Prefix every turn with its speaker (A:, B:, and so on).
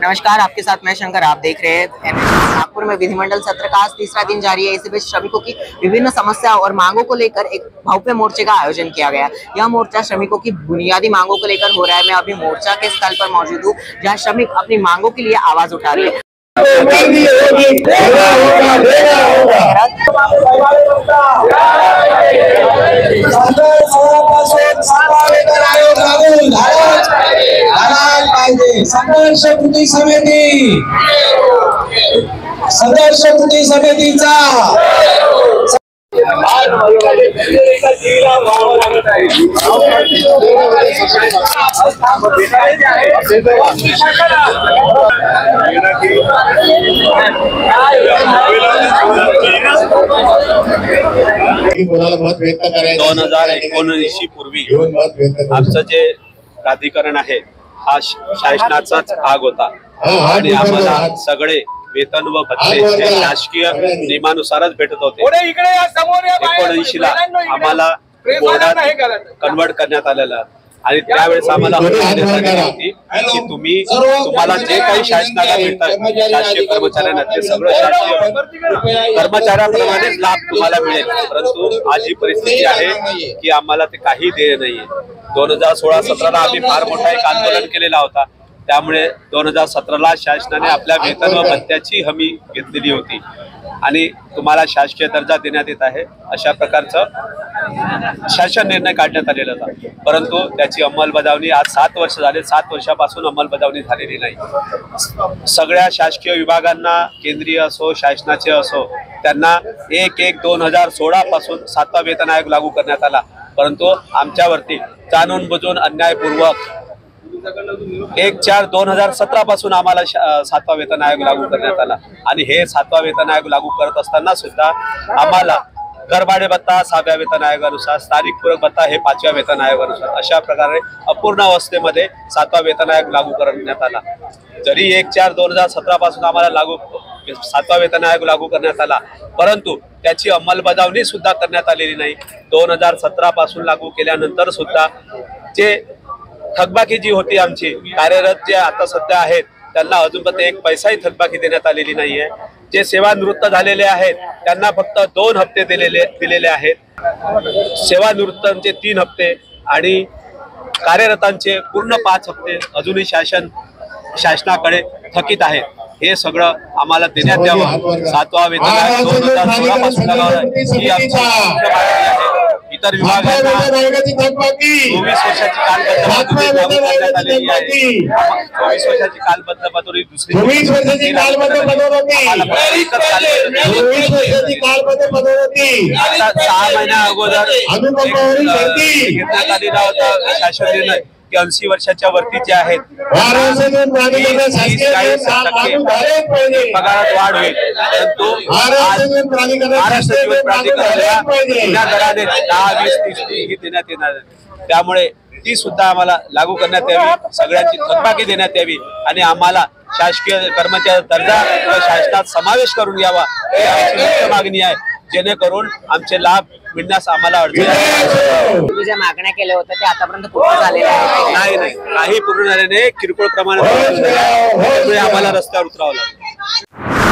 A: नमस्कार, आपके साथ मैं शंकर। आप देख रहे हैं नागपुर में विधिमंडल सत्र का आज तीसरा दिन जारी है। इसी बीच श्रमिकों की विभिन्न समस्या और मांगों को लेकर एक भव्य मोर्चे का आयोजन किया गया। यह मोर्चा श्रमिकों की बुनियादी मांगों को लेकर हो रहा है। मैं अभी मोर्चा के स्थल पर मौजूद हूँ, जहाँ श्रमिक अपनी मांगों के लिए आवाज उठा रहे हैं।
B: संघर्ष कृती समितीचा कोणाला मत व्यक्त करायचं
C: 2019 पूर्वी आमचं जे प्राधिकरण आहे हा शासनाचाच भाग होता आणि आम्हाला सगळे वेतन व भत्ते हे शासकीय नियमानुसारच भेटत होते। 19 ला आम्हाला बोर्डात कन्वर्ट करण्यात आलेलं आणि त्यावेळेस आम्हाला होती की तुम्हाला जे काही शासनाला मिळतात शासकीय कर्मचाऱ्यांना ते सगळं शासकीय कर्मचाऱ्यांप्रमाणेच लाभ तुम्हाला मिळेल। परंतु आज ही परिस्थिती आहे की आम्हाला ते काही देय नाहीये। 2016-17 ला आम्ही फार मोठा एक आंदोलन केलेला होता, त्यामुळे 2017 ला शासनाने आपल्या वेतन व भत्त्याची हमी घेतलेली होती आणि तुम्हाला शासकीय दर्जा देण्यात येत आहे अशा प्रकारचं शासन निर्णय काढण्यात आलेला होता। परंतु त्याची अंमलबजावणी आज 7 वर्ष झाले, 7 वर्षापासून अंमलबजावणी झालेली नाही। सगळ्या शासकीय विभागांना, केंद्रीय असो शासनाचे असो, त्यांना 1/1/2016 पासून 7वा वेतन आयोग लागू करण्यात आला, परंतु आमच्यावरती जाणून बुजून अन्यायपूर्वक 1/4/2017 पासून आम्हाला 7वा वेतन आयोग लागू करण्यात आला आणि हे 7वा वेतन आयोग लागू करत असताना सुद्धा आम्हाला घरभाडे भत्ता 6व्या वेतन आयोगानुसार, स्थानिक पूरक भत्ता हे 5व्या वेतन आयोगानुसार अशा प्रकारे अपूर्ण अवस्थेमध्ये 7वा वेतन आयोग लागू करण्यात आला। जरी 1/4/2017 पासून आम्हाला 7वा वेतन आयोग लागू करण्यात आला, परंतु त्याची अंमलबजावणी सुद्धा करण्यात आलेली नाही। 2017 पासून लागू केल्यानंतर सुद्धा जे थकबाकी जी होती आमची कार्यरत जे आता सध्या आहेत त्यांना अजूनपर्यंत एक पैसाही थकबाकी देण्यात आलेली नाहीये। जे सेवानिवृत्त झालेले आहेत त्यांना फक्त 2 हप्ते दिलेले आहेत, सेवानिवृत्तांचे 3 हप्ते आणि कार्यरतांचे पूर्ण 5 हप्ते अजूनही शासनाकडे थकीत आहेत। हे सगळं आम्हाला देण्यात यावं। 7वा वेतन आयोग 2016 पासून ही आमची मागणी आहे। इतर विभागांना 24 वर्षाची कालबद्धता लागू करण्यात आलेली आहे। 24 वर्षाची कालबद्धता दुसरी
B: 24 वर्षाची कालबद्धता
C: 6 महिन्या अगोदर घेण्यात आलेला होता शासन निर्णय की 80 वर्षाच्या वरती जे आहेत पगारात वाढ होईल, परंतु महाराष्ट्र जीवन प्राधिकरणाला जुन्या दराने 10, 20, 30 ही देण्यात येणार आहे। त्यामुळे ती सुद्धा आम्हाला लागू करण्यात यावी, सगळ्यांची थकबाकी देण्यात यावी आणि आम्हाला शासकीय कर्मचारी दर्जा व शासनात समावेश करून यावा ही आमची मुख्य मागणी आहे, जेणेकरून आमचे लाभ मिळण्यास आम्हाला अडचण।
A: ज्या मागण्या केल्या होत्या ते आतापर्यंत पूर्ण झालेल्या आहेत?
C: नाही, काही पूर्ण झाले नाही, किरकोळ प्रमाणात आम्हाला रस्त्यावर उतरावं लागलं।